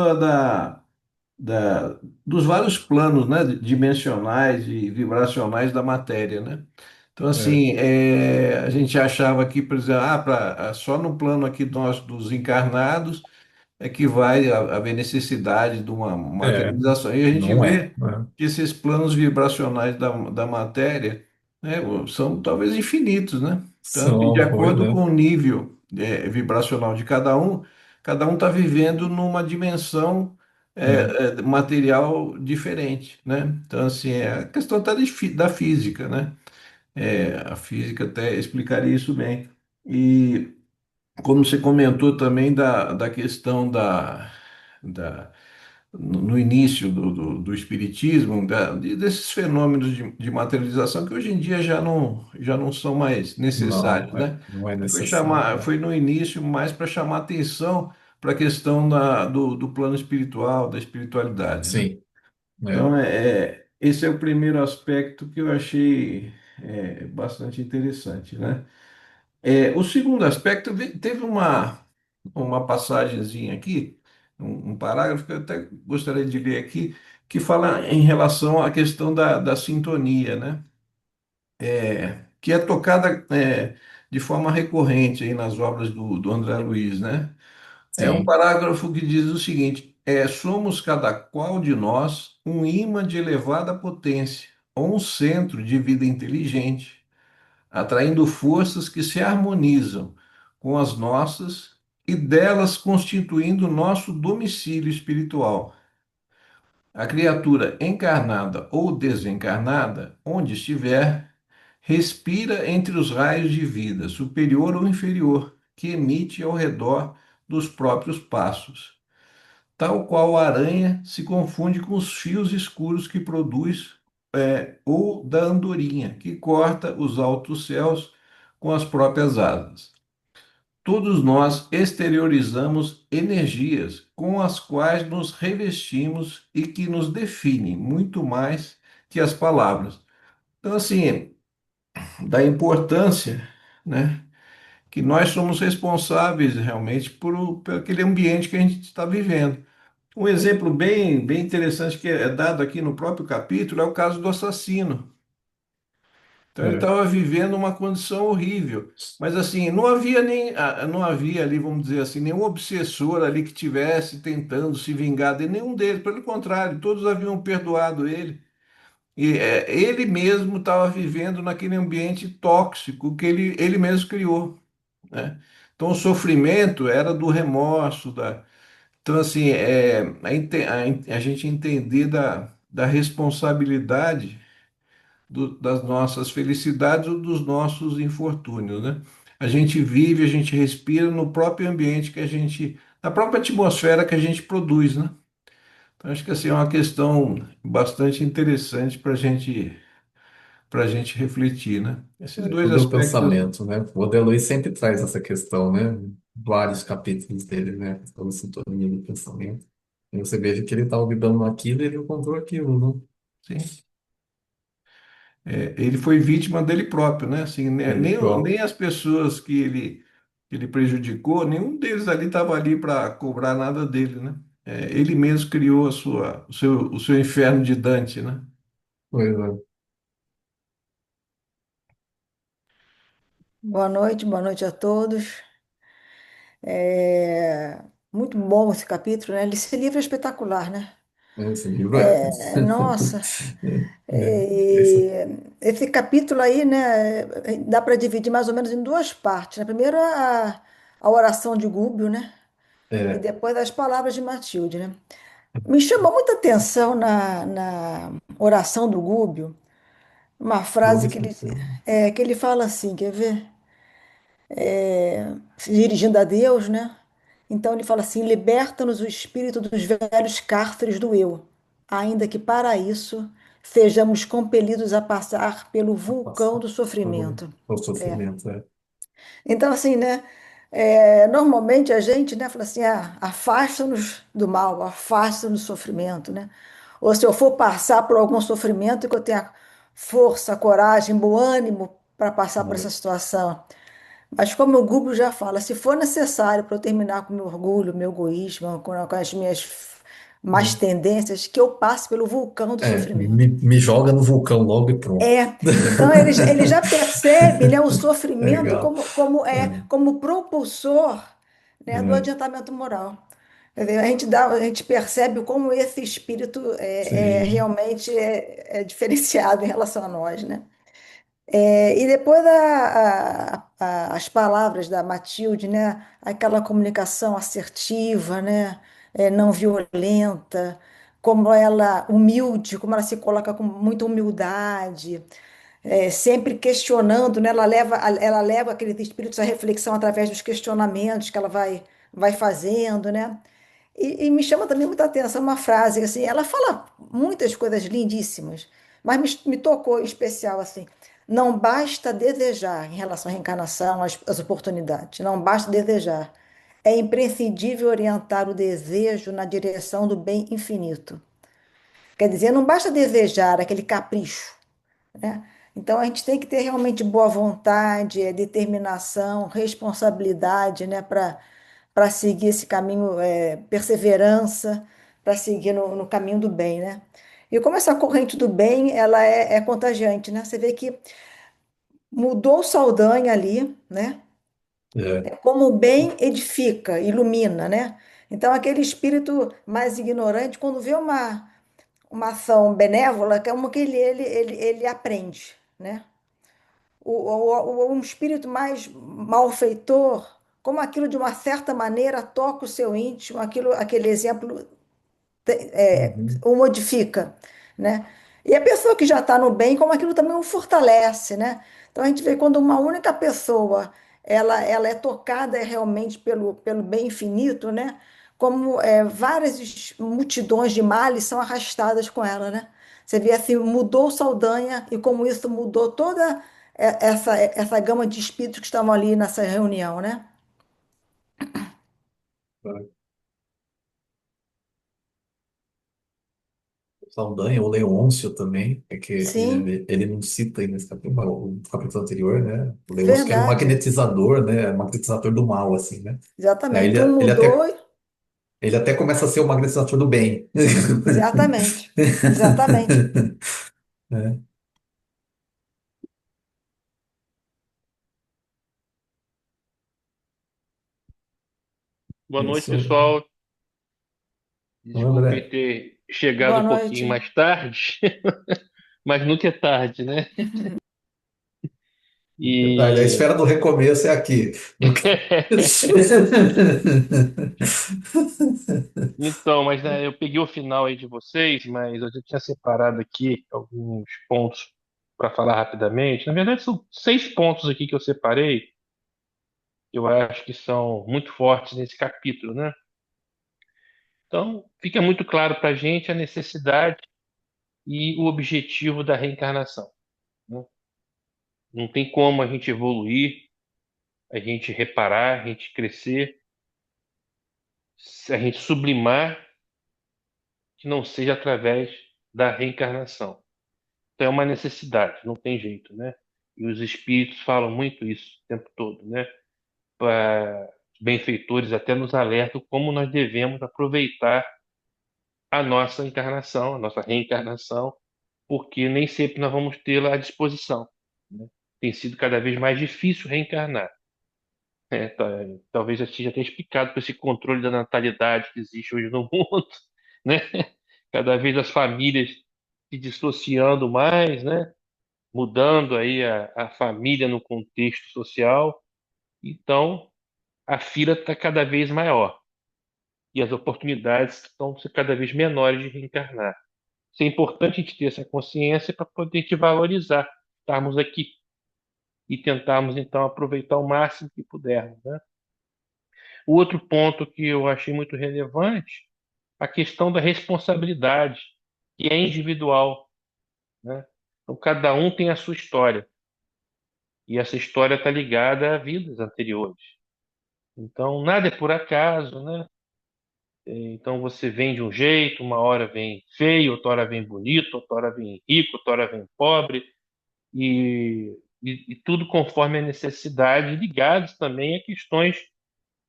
[SPEAKER 1] dos vários planos, né, dimensionais e vibracionais da matéria, né? Então,
[SPEAKER 2] É,
[SPEAKER 1] assim, a gente achava que, por exemplo, só no plano aqui nós, dos encarnados, é que vai haver necessidade de uma
[SPEAKER 2] é,
[SPEAKER 1] materialização. E a gente
[SPEAKER 2] não é,
[SPEAKER 1] vê
[SPEAKER 2] né?
[SPEAKER 1] que esses planos vibracionais da matéria, né, são talvez infinitos, né? Tanto que, de
[SPEAKER 2] São, pois
[SPEAKER 1] acordo com
[SPEAKER 2] é.
[SPEAKER 1] o nível, vibracional de cada um está vivendo numa dimensão
[SPEAKER 2] É,
[SPEAKER 1] material diferente, né? Então, assim, é a questão até da física, né? A física até explicaria isso bem. E como você comentou também da questão da, no início do espiritismo, desses fenômenos de materialização que hoje em dia já não são mais necessários, né?
[SPEAKER 2] não é
[SPEAKER 1] Foi
[SPEAKER 2] necessário.
[SPEAKER 1] foi no início mais para chamar atenção para a questão do plano espiritual, da espiritualidade, né?
[SPEAKER 2] Sim, é,
[SPEAKER 1] Então, esse é o primeiro aspecto que eu achei bastante interessante, né? O segundo aspecto, teve uma passagenzinha aqui, um parágrafo que eu até gostaria de ler aqui, que fala em relação à questão da sintonia, né? Que é tocada de forma recorrente aí nas obras do André Luiz, né? É um
[SPEAKER 2] sim,
[SPEAKER 1] parágrafo que diz o seguinte: somos cada qual de nós um ímã de elevada potência, ou um centro de vida inteligente atraindo forças que se harmonizam com as nossas e delas constituindo nosso domicílio espiritual. A criatura encarnada ou desencarnada, onde estiver, respira entre os raios de vida, superior ou inferior, que emite ao redor dos próprios passos. Tal qual a aranha se confunde com os fios escuros que produz, ou da andorinha, que corta os altos céus com as próprias asas. Todos nós exteriorizamos energias com as quais nos revestimos e que nos definem muito mais que as palavras. Então, assim, da importância, né, que nós somos responsáveis realmente por aquele ambiente que a gente está vivendo. Um exemplo bem interessante que é dado aqui no próprio capítulo é o caso do assassino. Então ele
[SPEAKER 2] é.
[SPEAKER 1] estava vivendo uma condição horrível, mas assim, não havia ali, vamos dizer assim, nenhum obsessor ali que tivesse tentando se vingar de nenhum deles, pelo contrário, todos haviam perdoado ele. E ele mesmo estava vivendo naquele ambiente tóxico que ele mesmo criou, né? Então o sofrimento era do remorso, então, assim, a gente entender da responsabilidade das nossas felicidades ou dos nossos infortúnios, né? A gente vive, a gente respira no próprio ambiente na própria atmosfera que a gente produz, né? Então, acho que assim, é uma questão bastante interessante para gente refletir, né? Esses dois
[SPEAKER 2] Tudo é o
[SPEAKER 1] aspectos,
[SPEAKER 2] pensamento, né? O Adelui sempre traz essa questão, né? Vários capítulos dele, né? Pela sintonia do pensamento. E você veja que ele estava vibrando aquilo e ele encontrou aquilo, né?
[SPEAKER 1] sim. Ele foi vítima dele próprio, né? Assim,
[SPEAKER 2] Ele
[SPEAKER 1] nem
[SPEAKER 2] próprio.
[SPEAKER 1] as pessoas que ele prejudicou, nenhum deles ali estava ali para cobrar nada dele, né? Ele mesmo criou o seu inferno de Dante, né?
[SPEAKER 2] Pois é.
[SPEAKER 3] Boa noite a todos. É muito bom esse capítulo, né? Esse livro é espetacular, né?
[SPEAKER 2] Esse livro é.
[SPEAKER 3] Nossa,
[SPEAKER 2] Esse,
[SPEAKER 3] esse capítulo aí, né? Dá para dividir mais ou menos em duas partes, né? Primeiro a oração de Gúbio, né? E
[SPEAKER 2] é,
[SPEAKER 3] depois as palavras de Matilde, né? Me chamou muita atenção na oração do Gúbio, uma frase
[SPEAKER 2] vamos
[SPEAKER 3] que ele fala assim, quer ver? Se dirigindo a Deus, né? Então ele fala assim: liberta-nos o espírito dos velhos cárceres do eu, ainda que para isso sejamos compelidos a passar pelo vulcão
[SPEAKER 2] passar
[SPEAKER 3] do
[SPEAKER 2] pelo,
[SPEAKER 3] sofrimento.
[SPEAKER 2] pelo
[SPEAKER 3] É.
[SPEAKER 2] sofrimento. É.
[SPEAKER 3] Então, assim, né? Normalmente a gente, né, fala assim: afasta-nos do mal, afasta-nos do sofrimento, né? Ou se eu for passar por algum sofrimento, que eu tenha força, coragem, bom ânimo para passar por essa situação. Mas como o Google já fala, se for necessário para eu terminar com meu orgulho, meu egoísmo, com as minhas más tendências, que eu passe pelo vulcão do
[SPEAKER 2] Me,
[SPEAKER 3] sofrimento.
[SPEAKER 2] me joga no vulcão logo e pronto.
[SPEAKER 3] É, então ele já percebe, né, o sofrimento
[SPEAKER 2] Legal.
[SPEAKER 3] como propulsor, né, do
[SPEAKER 2] É,
[SPEAKER 3] adiantamento moral. Quer dizer, a gente percebe como esse espírito
[SPEAKER 2] sim.
[SPEAKER 3] realmente é diferenciado em relação a nós, né? E depois as palavras da Matilde, né? Aquela comunicação assertiva, né? Não violenta, como ela humilde, como ela se coloca com muita humildade, sempre questionando, né? Ela leva aqueles espíritos à reflexão através dos questionamentos que ela vai fazendo, né? E me chama também muita atenção uma frase, assim, ela fala muitas coisas lindíssimas, mas me tocou em especial, assim, não basta desejar em relação à reencarnação, às oportunidades, não basta desejar, é imprescindível orientar o desejo na direção do bem infinito. Quer dizer, não basta desejar aquele capricho, né? Então a gente tem que ter realmente boa vontade, determinação, responsabilidade, né, para seguir esse caminho, perseverança, para seguir no caminho do bem, né? E como essa corrente do bem, ela é contagiante, né? Você vê que mudou o Saldanha ali, né?
[SPEAKER 2] É.
[SPEAKER 3] Como o bem edifica, ilumina, né? Então aquele espírito mais ignorante, quando vê uma ação benévola, como que ele aprende, né? Um espírito mais malfeitor, como aquilo de uma certa maneira toca o seu íntimo, aquele exemplo
[SPEAKER 2] Uhum.
[SPEAKER 3] o modifica, né? E a pessoa que já está no bem, como aquilo também o fortalece, né? Então a gente vê quando uma única pessoa ela é tocada realmente pelo bem infinito, né? Como várias multidões de males são arrastadas com ela, né? Você vê assim, mudou Saldanha e como isso mudou toda essa gama de espíritos que estavam ali nessa reunião, né?
[SPEAKER 2] Saldanha, o Leôncio também, é que
[SPEAKER 3] Sim,
[SPEAKER 2] ele não cita aí nesse capítulo, o capítulo anterior, né? O Leôncio que era um
[SPEAKER 3] verdade.
[SPEAKER 2] magnetizador, né? Magnetizador do mal, assim, né? Aí
[SPEAKER 3] Exatamente. Um mudou.
[SPEAKER 2] ele até começa a ser o magnetizador do bem.
[SPEAKER 3] Exatamente, exatamente.
[SPEAKER 2] É,
[SPEAKER 4] Boa noite,
[SPEAKER 2] isso,
[SPEAKER 4] pessoal. Desculpem
[SPEAKER 2] André.
[SPEAKER 4] ter chegado
[SPEAKER 3] Boa
[SPEAKER 4] um pouquinho
[SPEAKER 3] noite.
[SPEAKER 4] mais tarde, mas nunca é tarde, né?
[SPEAKER 2] Detalhe, a
[SPEAKER 4] E
[SPEAKER 2] esfera do recomeço é aqui.
[SPEAKER 4] então, mas né, eu peguei o final aí de vocês, mas eu já tinha separado aqui alguns pontos para falar rapidamente. Na verdade, são 6 pontos aqui que eu separei, que eu acho que são muito fortes nesse capítulo, né? Então, fica muito claro para a gente a necessidade e o objetivo da reencarnação, né? Não tem como a gente evoluir, a gente reparar, a gente crescer, a gente sublimar, que não seja através da reencarnação. Então é uma necessidade, não tem jeito, né? E os espíritos falam muito isso o tempo todo, né? Para benfeitores até nos alertam como nós devemos aproveitar a nossa encarnação, a nossa reencarnação, porque nem sempre nós vamos tê-la à disposição, né? Tem sido cada vez mais difícil reencarnar. Talvez eu esteja até explicado por esse controle da natalidade que existe hoje no mundo, né? Cada vez as famílias se dissociando mais, né? Mudando aí a família no contexto social. Então, a fila está cada vez maior e as oportunidades estão ser cada vez menores de reencarnar. Isso é importante a gente ter essa consciência para poder te valorizar, estarmos aqui e tentarmos então aproveitar o máximo que pudermos, né? O outro ponto que eu achei muito relevante, a questão da responsabilidade, que é individual, né? Então, cada um tem a sua história, e essa história está ligada a vidas anteriores. Então, nada é por acaso, né? Então, você vem de um jeito, uma hora vem feio, outra hora vem bonito, outra hora vem rico, outra hora vem pobre, e tudo conforme a necessidade, ligados também a questões,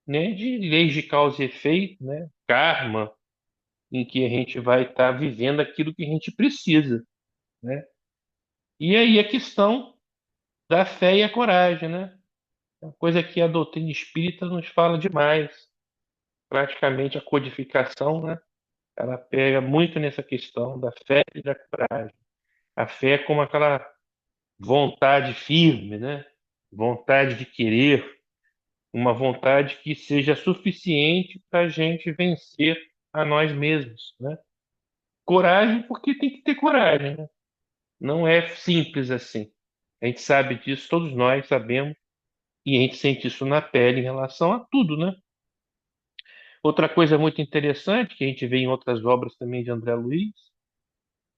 [SPEAKER 4] né, de leis de causa e efeito, né? Karma, em que a gente vai estar vivendo aquilo que a gente precisa, né? E aí a questão da fé e a coragem, né? É uma coisa que a doutrina espírita nos fala demais. Praticamente a codificação, né? Ela pega muito nessa questão da fé e da coragem. A fé é como aquela vontade firme, né? Vontade de querer, uma vontade que seja suficiente para a gente vencer a nós mesmos, né? Coragem, porque tem que ter coragem, né? Não é simples assim. A gente sabe disso, todos nós sabemos, e a gente sente isso na pele em relação a tudo, né? Outra coisa muito interessante que a gente vê em outras obras também de André Luiz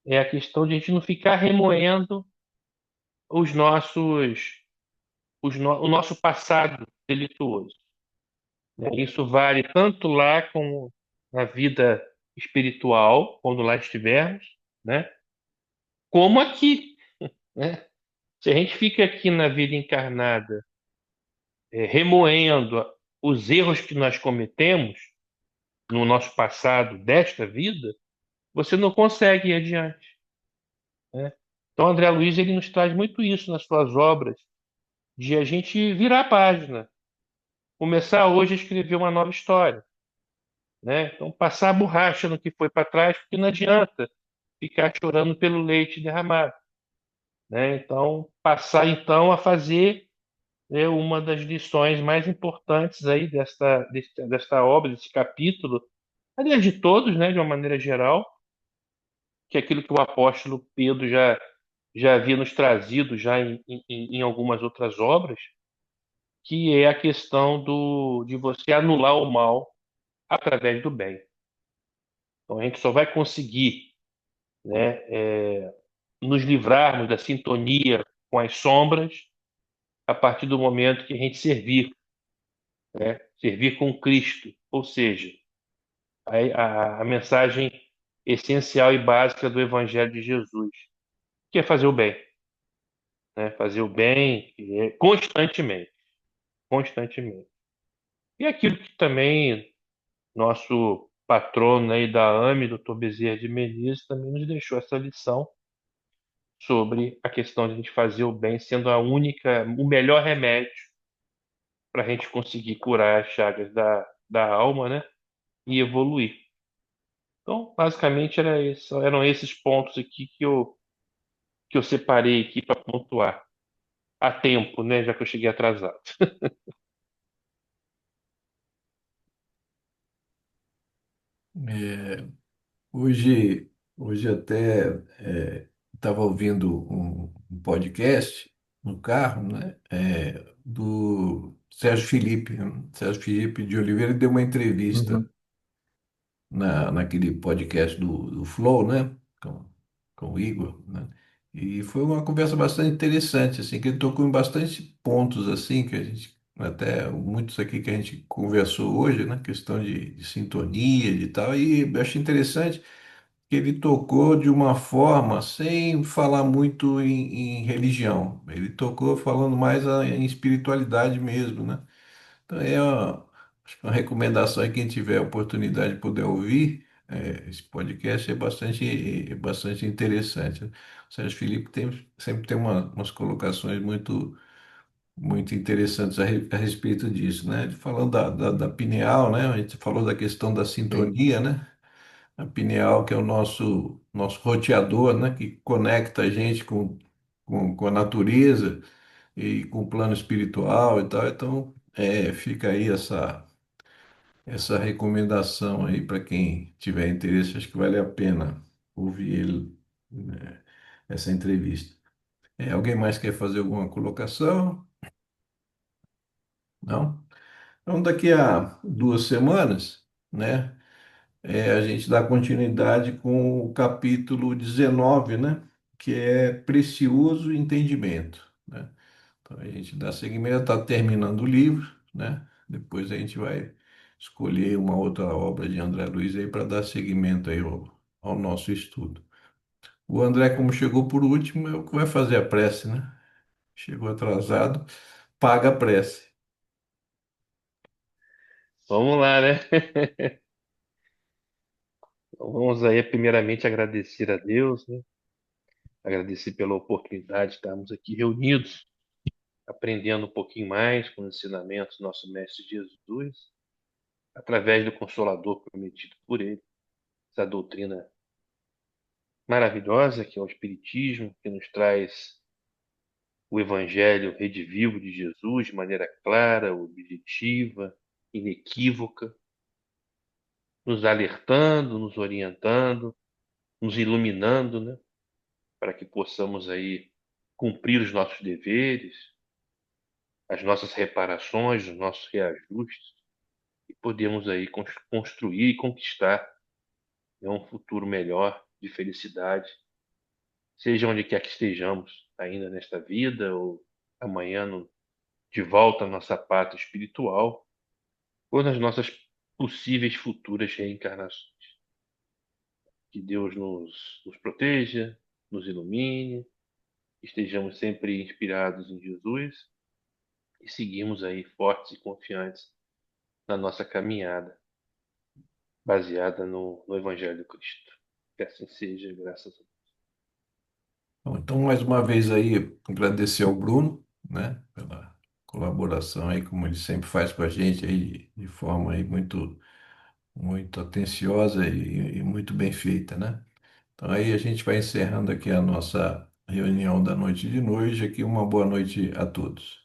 [SPEAKER 4] é a questão de a gente não ficar remoendo os nossos, o nosso passado delituoso, né? Isso vale tanto lá como na vida espiritual, quando lá estivermos, né? Como aqui, né? Se a gente fica aqui na vida encarnada, remoendo os erros que nós cometemos no nosso passado desta vida, você não consegue ir adiante, né? Então, André Luiz ele nos traz muito isso nas suas obras, de a gente virar a página, começar hoje a escrever uma nova história, né? Então, passar a borracha no que foi para trás, porque não adianta ficar chorando pelo leite derramado, né? Então, passar então a fazer, né, uma das lições mais importantes aí desta obra, desse capítulo, aliás, de todos, né, de uma maneira geral, que é aquilo que o apóstolo Pedro já havia nos trazido já em algumas outras obras, que é a questão de você anular o mal através do bem. Então a gente só vai conseguir, né, nos livrarmos da sintonia com as sombras a partir do momento que a gente servir, né, servir com Cristo, ou seja, a mensagem essencial e básica do Evangelho de Jesus, que é fazer o bem, né, fazer o bem constantemente, constantemente. E aquilo que também nosso patrono aí da AME, Dr. Bezerra de Menezes, também nos deixou essa lição sobre a questão de a gente fazer o bem sendo o melhor remédio para a gente conseguir curar as chagas da alma, né? E evoluir. Então, basicamente, eram esses pontos aqui que eu separei aqui para pontuar. A tempo, né? Já que eu cheguei atrasado.
[SPEAKER 1] É, hoje, hoje até estava ouvindo um podcast no carro, né? Do Sérgio Felipe, né? Sérgio Felipe de Oliveira deu uma entrevista
[SPEAKER 2] Uhum.
[SPEAKER 1] naquele podcast do Flow, né? Com o Igor, né? E foi uma conversa bastante interessante, assim, que ele tocou em bastante pontos, assim, que a gente, até muitos aqui que a gente conversou hoje, né? Questão de sintonia, de tal, e eu achei interessante que ele tocou de uma forma sem falar muito em religião. Ele tocou falando mais em espiritualidade mesmo, né? Então acho que uma recomendação é quem tiver a oportunidade de poder ouvir esse podcast é bastante interessante. O Sérgio Felipe sempre tem umas colocações muito interessantes a respeito disso, né? Falando da pineal, né? A gente falou da questão da
[SPEAKER 2] Sim.
[SPEAKER 1] sintonia, né? A pineal, que é o nosso roteador, né? Que conecta a gente com a natureza e com o plano espiritual e tal. Então, fica aí essa recomendação aí para quem tiver interesse. Acho que vale a pena ouvir ele, né, essa entrevista. Alguém mais quer fazer alguma colocação? Não? Então, daqui a 2 semanas, né? A gente dá continuidade com o capítulo 19, né? Que é Precioso Entendimento, né? Então a gente dá seguimento, está terminando o livro, né? Depois a gente vai escolher uma outra obra de André Luiz aí para dar seguimento aí ao nosso estudo. O André, como chegou por último, é o que vai fazer a prece, né? Chegou atrasado, paga a prece.
[SPEAKER 4] Vamos lá, né? Então, vamos aí primeiramente agradecer a Deus, né? Agradecer pela oportunidade de estarmos aqui reunidos, aprendendo um pouquinho mais com os ensinamentos do nosso Mestre Jesus, através do Consolador prometido por Ele, essa doutrina maravilhosa que é o Espiritismo, que nos traz o Evangelho redivivo de Jesus de maneira clara, objetiva, inequívoca, nos alertando, nos orientando, nos iluminando, né? Para que possamos aí cumprir os nossos deveres, as nossas reparações, os nossos reajustes e podemos aí construir e conquistar, né, um futuro melhor de felicidade, seja onde quer que estejamos, ainda nesta vida ou amanhã de volta à nossa pátria espiritual ou nas nossas possíveis futuras reencarnações. Que Deus nos proteja, nos ilumine, estejamos sempre inspirados em Jesus e seguimos aí fortes e confiantes na nossa caminhada, baseada no Evangelho do Cristo. Que assim seja, graças a Deus.
[SPEAKER 1] Bom, então, mais uma vez aí, agradecer ao Bruno, né, pela colaboração aí, como ele sempre faz com a gente aí, de forma aí muito atenciosa e muito bem feita, né? Então aí a gente vai encerrando aqui a nossa reunião da noite de hoje. Aqui uma boa noite a todos.